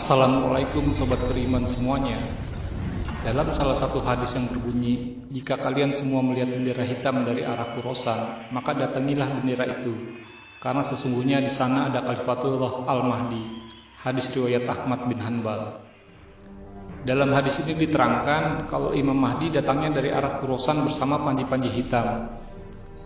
Assalamualaikum sobat beriman semuanya. Dalam salah satu hadis yang berbunyi, jika kalian semua melihat bendera hitam dari arah Khurasan, maka datangilah bendera itu, karena sesungguhnya di sana ada Khalifatullah Al-Mahdi. Hadis riwayat Ahmad bin Hanbal. Dalam hadis ini diterangkan kalau Imam Mahdi datangnya dari arah Khurasan bersama panji-panji hitam.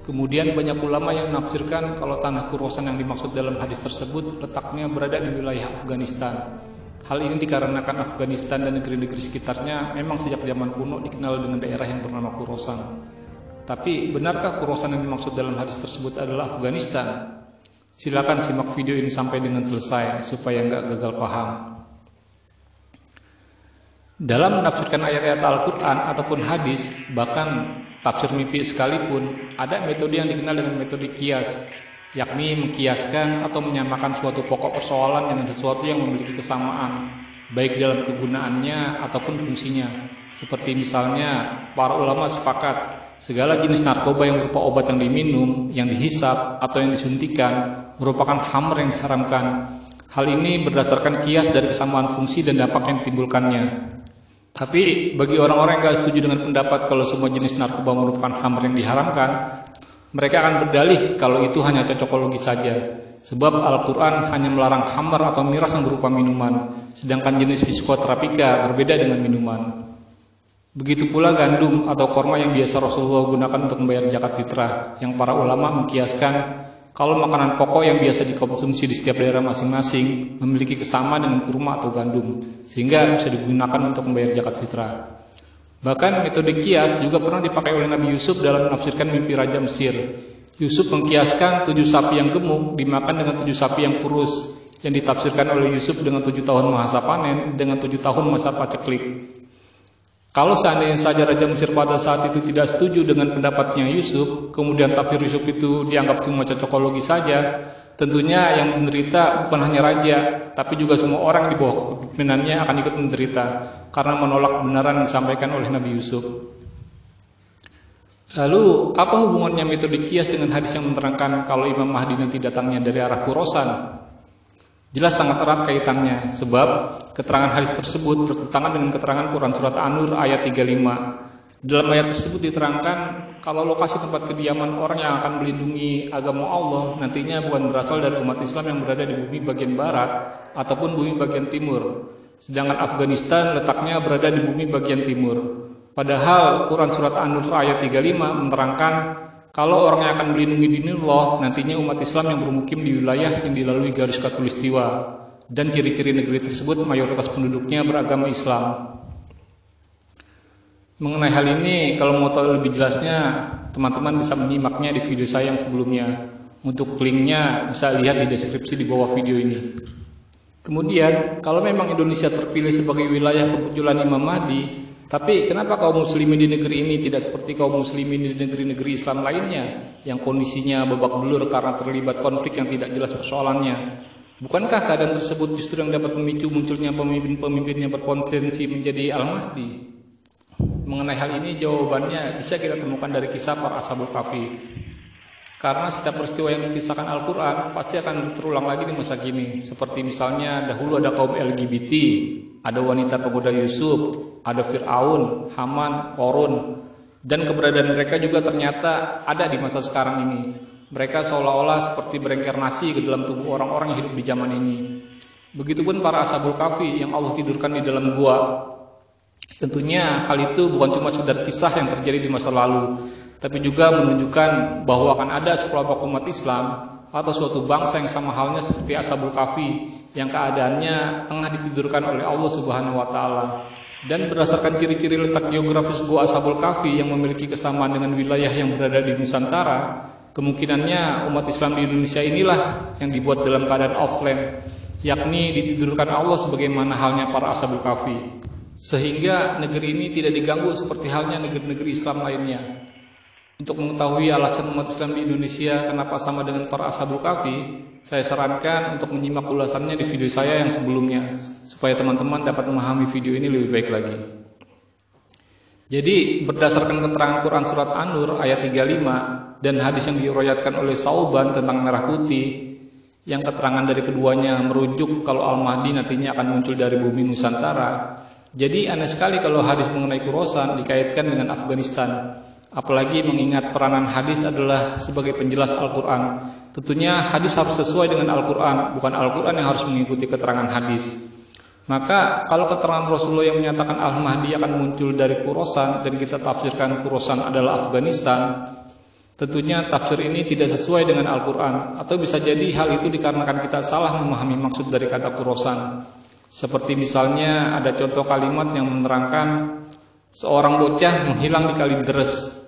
Kemudian banyak ulama yang menafsirkan kalau tanah Khurasan yang dimaksud dalam hadis tersebut letaknya berada di wilayah Afghanistan. Hal ini dikarenakan Afghanistan dan negeri-negeri sekitarnya memang sejak zaman kuno dikenal dengan daerah yang bernama Khurasan. Tapi benarkah Khurasan yang dimaksud dalam hadis tersebut adalah Afghanistan? Silakan simak video ini sampai dengan selesai supaya nggak gagal paham. Dalam menafsirkan ayat-ayat Al-Quran ataupun hadis, bahkan tafsir mimpi sekalipun, ada metode yang dikenal dengan metode kias, yakni mengkiaskan atau menyamakan suatu pokok persoalan dengan sesuatu yang memiliki kesamaan, baik dalam kegunaannya ataupun fungsinya. Seperti misalnya, para ulama sepakat, segala jenis narkoba yang berupa obat yang diminum, yang dihisap, atau yang disuntikan, merupakan khamr yang diharamkan. Hal ini berdasarkan kias dari kesamaan fungsi dan dampak yang ditimbulkannya. Tapi bagi orang-orang yang gak setuju dengan pendapat kalau semua jenis narkoba merupakan khamr yang diharamkan, mereka akan berdalih kalau itu hanya cocokologi saja. Sebab Al-Quran hanya melarang khamr atau miras yang berupa minuman, sedangkan jenis psikoterapika berbeda dengan minuman. Begitu pula gandum atau korma yang biasa Rasulullah gunakan untuk membayar zakat fitrah, yang para ulama mengkiaskan kalau makanan pokok yang biasa dikonsumsi di setiap daerah masing-masing memiliki kesamaan dengan kurma atau gandum, sehingga bisa digunakan untuk membayar zakat fitrah. Bahkan metode kias juga pernah dipakai oleh Nabi Yusuf dalam menafsirkan mimpi Raja Mesir. Yusuf mengkiaskan 7 sapi yang gemuk dimakan dengan 7 sapi yang kurus, yang ditafsirkan oleh Yusuf dengan 7 tahun masa panen dengan 7 tahun masa paceklik. Kalau seandainya saja Raja Mesir pada saat itu tidak setuju dengan pendapatnya Yusuf, kemudian tafsir Yusuf itu dianggap cuma cocokologi saja, tentunya yang menderita bukan hanya raja, tapi juga semua orang di bawah kepemimpinannya akan ikut menderita karena menolak kebenaran yang disampaikan oleh Nabi Yusuf. Lalu, apa hubungannya metode kias dengan hadis yang menerangkan kalau Imam Mahdi nanti datangnya dari arah Khurasan? Jelas sangat erat kaitannya, sebab keterangan hadis tersebut bertentangan dengan keterangan Quran Surat An-Nur ayat 35. Dalam ayat tersebut diterangkan kalau lokasi tempat kediaman orang yang akan melindungi agama Allah nantinya bukan berasal dari umat Islam yang berada di bumi bagian barat ataupun bumi bagian timur, sedangkan Afghanistan letaknya berada di bumi bagian timur. Padahal Quran Surat An-Nur ayat 35 menerangkan kalau orang yang akan melindungi dinullah nantinya umat Islam yang bermukim di wilayah yang dilalui garis khatulistiwa, dan ciri-ciri negeri tersebut mayoritas penduduknya beragama Islam. Mengenai hal ini, kalau mau tahu lebih jelasnya, teman-teman bisa menyimaknya di video saya yang sebelumnya. Untuk linknya bisa lihat di deskripsi di bawah video ini. Kemudian, kalau memang Indonesia terpilih sebagai wilayah kemunculan Imam Mahdi, tapi kenapa kaum muslimin di negeri ini tidak seperti kaum muslimin di negeri-negeri Islam lainnya yang kondisinya babak belur karena terlibat konflik yang tidak jelas persoalannya? Bukankah keadaan tersebut justru yang dapat memicu munculnya pemimpin-pemimpin yang berpotensi menjadi Al-Mahdi? Mengenai hal ini jawabannya bisa kita temukan dari kisah para Ashabul Kahfi. Karena setiap peristiwa yang dikisahkan Al-Quran pasti akan terulang lagi di masa kini. Seperti misalnya dahulu ada kaum LGBT, ada wanita pemuda Yusuf, ada Fir'aun, Haman, Korun, dan keberadaan mereka juga ternyata ada di masa sekarang ini. Mereka seolah-olah seperti bereinkarnasi ke dalam tubuh orang-orang yang hidup di zaman ini. Begitupun para Ashabul Kahfi yang Allah tidurkan di dalam gua. Tentunya hal itu bukan cuma sekedar kisah yang terjadi di masa lalu, tapi juga menunjukkan bahwa akan ada sekelompok umat Islam atau suatu bangsa yang sama halnya seperti Ashabul Kahfi yang keadaannya tengah ditidurkan oleh Allah Subhanahu wa taala. Dan berdasarkan ciri-ciri letak geografis gua Ashabul Kahfi yang memiliki kesamaan dengan wilayah yang berada di Nusantara, kemungkinannya umat Islam di Indonesia inilah yang dibuat dalam keadaan offline, yakni ditidurkan Allah sebagaimana halnya para Ashabul Kahfi, sehingga negeri ini tidak diganggu seperti halnya negeri-negeri Islam lainnya. Untuk mengetahui alasan umat Islam di Indonesia kenapa sama dengan para Ashabul Kahfi, saya sarankan untuk menyimak ulasannya di video saya yang sebelumnya, supaya teman-teman dapat memahami video ini lebih baik lagi. Jadi, berdasarkan keterangan Quran Surat An-Nur ayat 35 dan hadis yang diriwayatkan oleh Sauban tentang merah putih, yang keterangan dari keduanya merujuk kalau Al-Mahdi nantinya akan muncul dari bumi Nusantara. Jadi aneh sekali kalau hadis mengenai Khorasan dikaitkan dengan Afghanistan. Apalagi mengingat peranan hadis adalah sebagai penjelas Al-Quran. Tentunya hadis harus sesuai dengan Al-Quran, bukan Al-Quran yang harus mengikuti keterangan hadis. Maka kalau keterangan Rasulullah yang menyatakan Al-Mahdi akan muncul dari Khorasan dan kita tafsirkan Khorasan adalah Afghanistan, tentunya tafsir ini tidak sesuai dengan Al-Quran. Atau bisa jadi hal itu dikarenakan kita salah memahami maksud dari kata Khorasan. Seperti misalnya ada contoh kalimat yang menerangkan seorang bocah menghilang di Kalideres.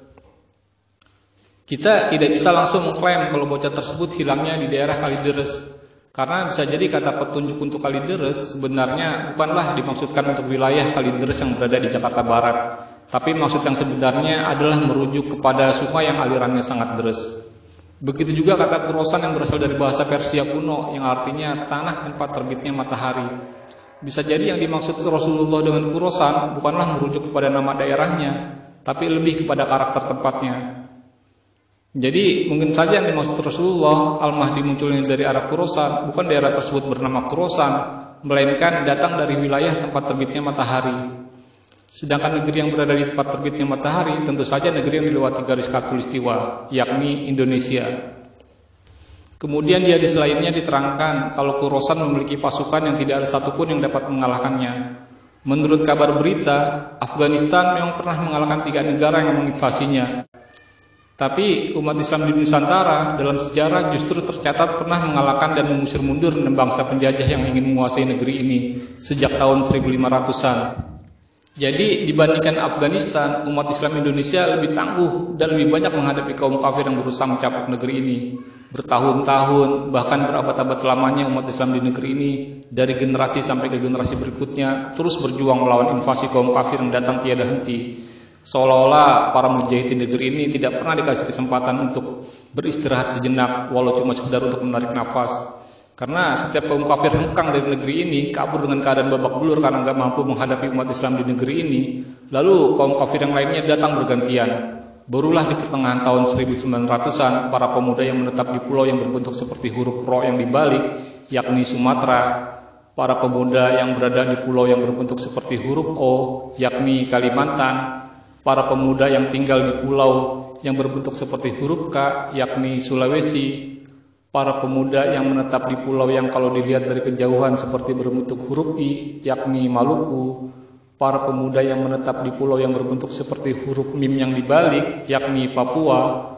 Kita tidak bisa langsung mengklaim kalau bocah tersebut hilangnya di daerah Kalideres, karena bisa jadi kata petunjuk untuk Kalideres sebenarnya bukanlah dimaksudkan untuk wilayah Kalideres yang berada di Jakarta Barat, tapi maksud yang sebenarnya adalah merujuk kepada sungai yang alirannya sangat deras. Begitu juga kata Khorasan yang berasal dari bahasa Persia kuno yang artinya tanah tempat terbitnya matahari. Bisa jadi yang dimaksud Rasulullah dengan Khorasan bukanlah merujuk kepada nama daerahnya, tapi lebih kepada karakter tempatnya. Jadi mungkin saja yang dimaksud Rasulullah Al-Mahdi munculnya dari arah Khorasan, bukan daerah tersebut bernama Khorasan, melainkan datang dari wilayah tempat terbitnya matahari. Sedangkan negeri yang berada di tempat terbitnya matahari tentu saja negeri yang dilewati garis khatulistiwa, yakni Indonesia. Kemudian di hadis lainnya diterangkan kalau Khorasan memiliki pasukan yang tidak ada satupun yang dapat mengalahkannya. Menurut kabar berita, Afghanistan memang pernah mengalahkan 3 negara yang menginvasinya. Tapi umat Islam di Nusantara dalam sejarah justru tercatat pernah mengalahkan dan mengusir mundur 6 bangsa penjajah yang ingin menguasai negeri ini sejak tahun 1500-an. Jadi dibandingkan Afghanistan, umat Islam Indonesia lebih tangguh dan lebih banyak menghadapi kaum kafir yang berusaha mencaplok negeri ini. Bertahun-tahun, bahkan berabad-abad lamanya umat Islam di negeri ini dari generasi sampai ke generasi berikutnya terus berjuang melawan invasi kaum kafir yang datang tiada henti. Seolah-olah para mujahidin negeri ini tidak pernah dikasih kesempatan untuk beristirahat sejenak, walau cuma sekedar untuk menarik nafas. Karena setiap kaum kafir hengkang dari negeri ini kabur dengan keadaan babak belur karena nggak mampu menghadapi umat Islam di negeri ini. Lalu kaum kafir yang lainnya datang bergantian. Barulah di pertengahan tahun 1900-an para pemuda yang menetap di pulau yang berbentuk seperti huruf ro yang dibalik, yakni Sumatera. Para pemuda yang berada di pulau yang berbentuk seperti huruf O, yakni Kalimantan. Para pemuda yang tinggal di pulau yang berbentuk seperti huruf K, yakni Sulawesi. Para pemuda yang menetap di pulau yang kalau dilihat dari kejauhan seperti berbentuk huruf I, yakni Maluku. Para pemuda yang menetap di pulau yang berbentuk seperti huruf mim yang dibalik, yakni Papua.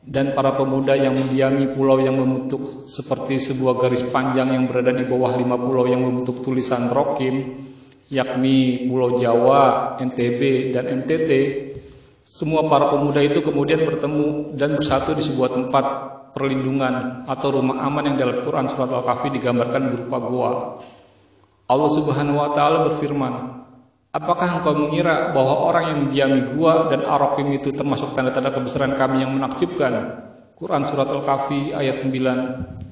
Dan para pemuda yang mendiami pulau yang membentuk seperti sebuah garis panjang yang berada di bawah 5 pulau yang membentuk tulisan Rokim, yakni Pulau Jawa, NTB, dan NTT. Semua para pemuda itu kemudian bertemu dan bersatu di sebuah tempat perlindungan atau rumah aman yang dalam Quran surat Al-Kahfi digambarkan berupa goa. Allah Subhanahu wa taala berfirman, "Apakah engkau mengira bahwa orang yang mendiami gua dan Ar-Rakim itu termasuk tanda-tanda kebesaran Kami yang menakjubkan?" Quran surat Al-Kahfi ayat 9.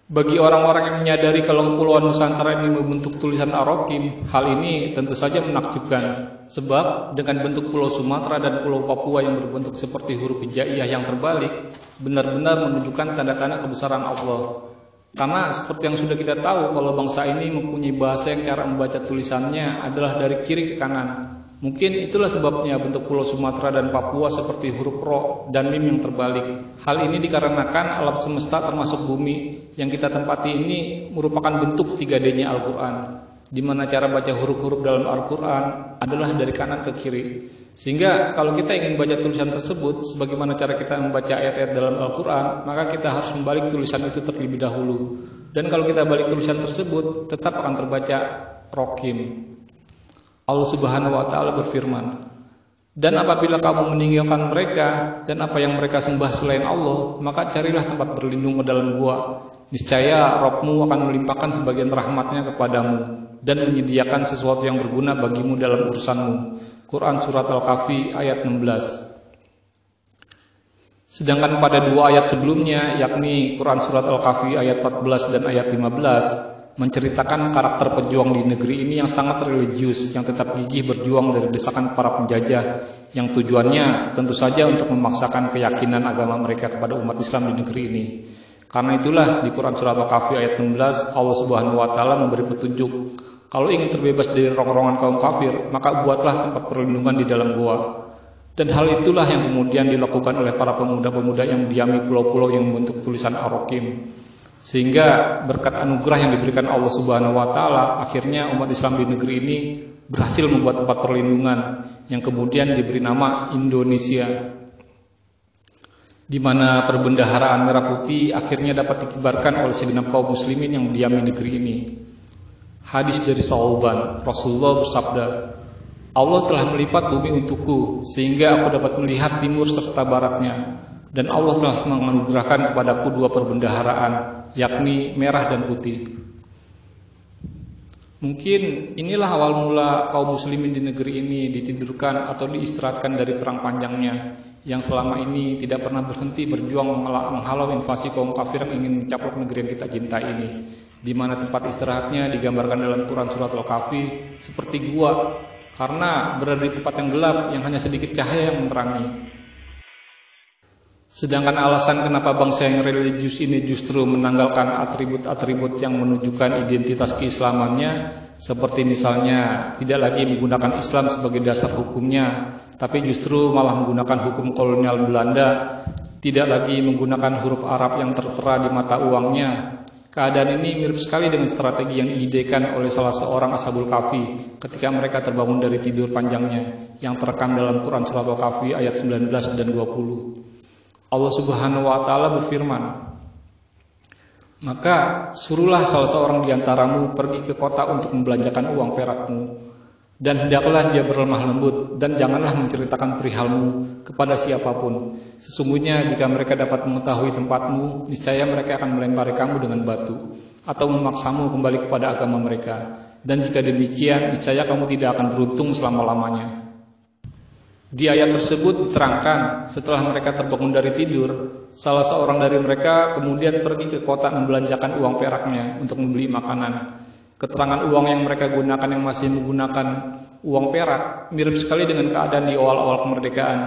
Bagi orang-orang yang menyadari kalau Kepulauan Nusantara ini membentuk tulisan Ar-Rakim, hal ini tentu saja menakjubkan. Sebab dengan bentuk Pulau Sumatera dan Pulau Papua yang berbentuk seperti huruf hijaiyah yang terbalik, benar-benar menunjukkan tanda-tanda kebesaran Allah. Karena seperti yang sudah kita tahu kalau bangsa ini mempunyai bahasa yang cara membaca tulisannya adalah dari kiri ke kanan. Mungkin itulah sebabnya bentuk Pulau Sumatera dan Papua seperti huruf ro dan mim yang terbalik. Hal ini dikarenakan alam semesta termasuk bumi yang kita tempati ini merupakan bentuk 3D-nya Al-Quran, di mana cara baca huruf-huruf dalam Al-Quran adalah dari kanan ke kiri. Sehingga kalau kita ingin baca tulisan tersebut sebagaimana cara kita membaca ayat-ayat dalam Al-Quran, maka kita harus membalik tulisan itu terlebih dahulu. Dan kalau kita balik tulisan tersebut, tetap akan terbaca Rokim. Allah Subhanahu wa taala berfirman, "Dan apabila kamu meninggalkan mereka dan apa yang mereka sembah selain Allah, maka carilah tempat berlindung ke dalam gua. Niscaya Rabbmu akan melimpahkan sebagian rahmatnya kepadamu dan menyediakan sesuatu yang berguna bagimu dalam urusanmu." Quran surat Al-Kahfi ayat 16. Sedangkan pada 2 ayat sebelumnya, yakni Quran surat Al-Kahfi ayat 14 dan ayat 15, menceritakan karakter pejuang di negeri ini yang sangat religius, yang tetap gigih berjuang dari desakan para penjajah, yang tujuannya tentu saja untuk memaksakan keyakinan agama mereka kepada umat Islam di negeri ini. Karena itulah di Quran surat Al-Kahfi ayat 16 Allah Subhanahu wa taala memberi petunjuk. Kalau ingin terbebas dari rongrongan kaum kafir, maka buatlah tempat perlindungan di dalam gua. Dan hal itulah yang kemudian dilakukan oleh para pemuda-pemuda yang diami pulau-pulau yang membentuk tulisan Ar-Rakim. Sehingga berkat anugerah yang diberikan Allah Subhanahu wa taala, akhirnya umat Islam di negeri ini berhasil membuat tempat perlindungan yang kemudian diberi nama Indonesia, di mana perbendaharaan merah putih akhirnya dapat dikibarkan oleh segenap kaum muslimin yang diami negeri ini. Hadis dari Sauban, Rasulullah bersabda, Allah telah melipat bumi untukku sehingga aku dapat melihat timur serta baratnya, dan Allah telah menganugerahkan kepadaku dua perbendaharaan, yakni merah dan putih. Mungkin inilah awal mula kaum muslimin di negeri ini ditidurkan atau diistirahatkan dari perang panjangnya yang selama ini tidak pernah berhenti berjuang menghalau invasi kaum kafir yang ingin mencaplok negeri yang kita cintai ini, di mana tempat istirahatnya digambarkan dalam Quran surat Al-Kahfi seperti gua, karena berada di tempat yang gelap yang hanya sedikit cahaya yang menerangi. Sedangkan alasan kenapa bangsa yang religius ini justru menanggalkan atribut-atribut yang menunjukkan identitas keislamannya, seperti misalnya tidak lagi menggunakan Islam sebagai dasar hukumnya, tapi justru malah menggunakan hukum kolonial Belanda, tidak lagi menggunakan huruf Arab yang tertera di mata uangnya. Keadaan ini mirip sekali dengan strategi yang diidekan oleh salah seorang Ashabul Kahfi ketika mereka terbangun dari tidur panjangnya yang terekam dalam Quran surat Al-Kahfi ayat 19 dan 20. Allah Subhanahu wa taala berfirman, maka suruhlah salah seorang di antaramu pergi ke kota untuk membelanjakan uang perakmu, dan hendaklah dia berlemah lembut, dan janganlah menceritakan perihalmu kepada siapapun. Sesungguhnya jika mereka dapat mengetahui tempatmu, niscaya mereka akan melempari kamu dengan batu atau memaksamu kembali kepada agama mereka. Dan jika demikian, niscaya kamu tidak akan beruntung selama-lamanya. Di ayat tersebut diterangkan, setelah mereka terbangun dari tidur, salah seorang dari mereka kemudian pergi ke kota membelanjakan uang peraknya untuk membeli makanan. Keterangan uang yang mereka gunakan yang masih menggunakan uang perak mirip sekali dengan keadaan di awal-awal kemerdekaan,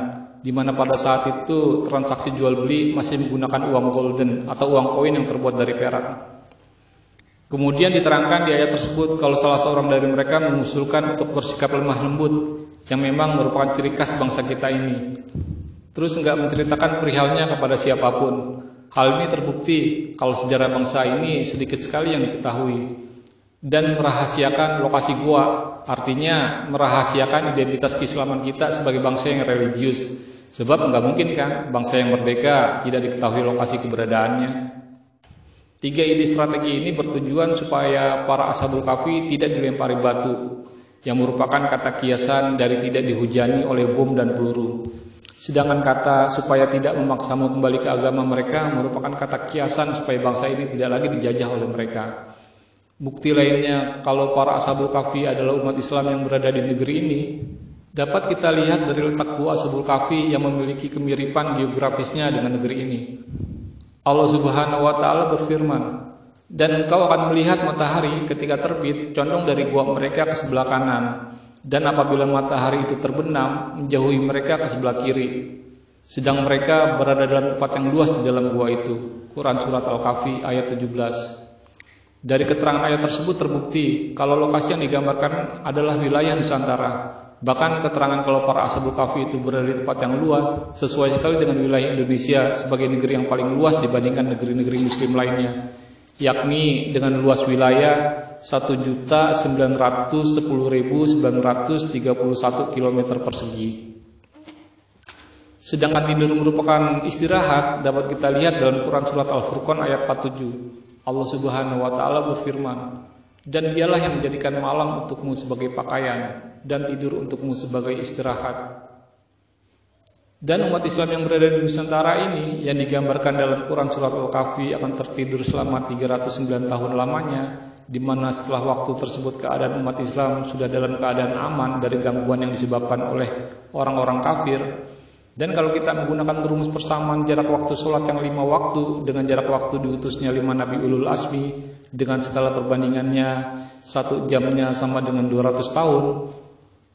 di mana pada saat itu transaksi jual beli masih menggunakan uang golden atau uang koin yang terbuat dari perak. Kemudian diterangkan di ayat tersebut kalau salah seorang dari mereka mengusulkan untuk bersikap lemah lembut, yang memang merupakan ciri khas bangsa kita ini. Terus enggak menceritakan perihalnya kepada siapapun. Hal ini terbukti kalau sejarah bangsa ini sedikit sekali yang diketahui. Dan merahasiakan lokasi gua, artinya merahasiakan identitas keislaman kita sebagai bangsa yang religius. Sebab enggak mungkin kan bangsa yang merdeka tidak diketahui lokasi keberadaannya. Tiga ide strategi ini bertujuan supaya para Ashabul Kahfi tidak dilempari batu, yang merupakan kata kiasan dari tidak dihujani oleh bom dan peluru. Sedangkan kata supaya tidak memaksamu kembali ke agama mereka merupakan kata kiasan supaya bangsa ini tidak lagi dijajah oleh mereka. Bukti lainnya kalau para Ashabul Kahfi adalah umat Islam yang berada di negeri ini, dapat kita lihat dari letak gua Ashabul Kahfi yang memiliki kemiripan geografisnya dengan negeri ini. Allah Subhanahu wa taala berfirman, dan engkau akan melihat matahari ketika terbit condong dari gua mereka ke sebelah kanan, dan apabila matahari itu terbenam menjauhi mereka ke sebelah kiri, sedang mereka berada dalam tempat yang luas di dalam gua itu. Quran surat Al-Kahfi ayat 17. Dari keterangan ayat tersebut terbukti kalau lokasi yang digambarkan adalah wilayah Nusantara. Bahkan keterangan kalau para Ashabul Kahfi itu berada di tempat yang luas sesuai sekali dengan wilayah Indonesia sebagai negeri yang paling luas dibandingkan negeri-negeri muslim lainnya, yakni dengan luas wilayah 1.910.931 km persegi. Sedangkan tidur merupakan istirahat dapat kita lihat dalam Quran surat Al-Furqan ayat 47. Allah Subhanahu wa taala berfirman, dan dialah yang menjadikan malam untukmu sebagai pakaian dan tidur untukmu sebagai istirahat. Dan umat Islam yang berada di Nusantara ini yang digambarkan dalam Quran surat Al-Kahfi akan tertidur selama 309 tahun lamanya, di mana setelah waktu tersebut keadaan umat Islam sudah dalam keadaan aman dari gangguan yang disebabkan oleh orang-orang kafir. Dan kalau kita menggunakan rumus persamaan jarak waktu sholat yang 5 waktu dengan jarak waktu diutusnya 5 Nabi Ulul Azmi dengan skala perbandingannya 1 jamnya sama dengan 200 tahun,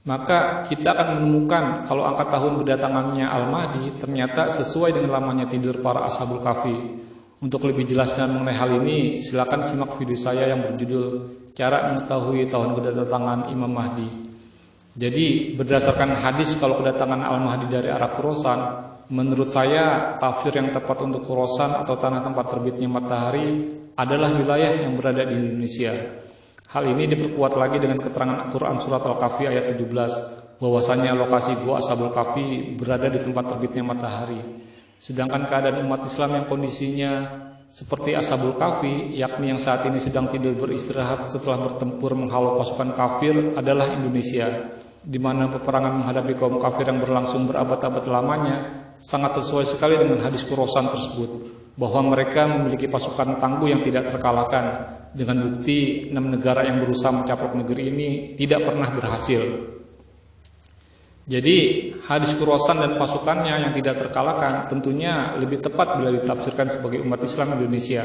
maka kita akan menemukan kalau angka tahun kedatangannya Al-Mahdi ternyata sesuai dengan lamanya tidur para Ashabul Kahfi. Untuk lebih jelasnya mengenai hal ini, silakan simak video saya yang berjudul Cara Mengetahui Tahun Kedatangan Imam Mahdi. Jadi berdasarkan hadis kalau kedatangan Al-Mahdi dari arah Khurasan, menurut saya tafsir yang tepat untuk Khurasan atau tanah tempat terbitnya matahari adalah wilayah yang berada di Indonesia. Hal ini diperkuat lagi dengan keterangan Al-Quran surat Al-Kahfi ayat 17, bahwasanya lokasi Gua Ashabul Kahfi berada di tempat terbitnya matahari. Sedangkan keadaan umat Islam yang kondisinya seperti Ashabul Kahfi, yakni yang saat ini sedang tidur beristirahat setelah bertempur menghalau pasukan kafir, adalah Indonesia, di mana peperangan menghadapi kaum kafir yang berlangsung berabad-abad lamanya sangat sesuai sekali dengan hadis Khurasan tersebut, bahwa mereka memiliki pasukan tangguh yang tidak terkalahkan, dengan bukti 6 negara yang berusaha mencaplok negeri ini tidak pernah berhasil. Jadi hadis Khurasan dan pasukannya yang tidak terkalahkan tentunya lebih tepat bila ditafsirkan sebagai umat Islam Indonesia.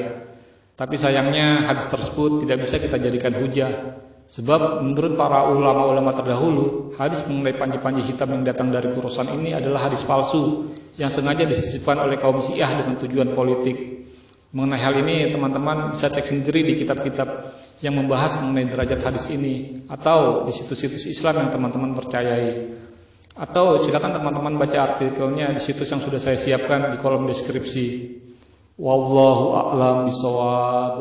Tapi sayangnya hadis tersebut tidak bisa kita jadikan hujah. Sebab menurut para ulama-ulama terdahulu, hadis mengenai panji-panji hitam yang datang dari Khurasan ini adalah hadis palsu yang sengaja disisipkan oleh kaum Syiah dengan tujuan politik. Mengenai hal ini teman-teman bisa cek sendiri di kitab-kitab yang membahas mengenai derajat hadis ini, atau di situs-situs Islam yang teman-teman percayai. Atau silakan teman-teman baca artikelnya di situs yang sudah saya siapkan di kolom deskripsi. Wallahu a'lam bishawab.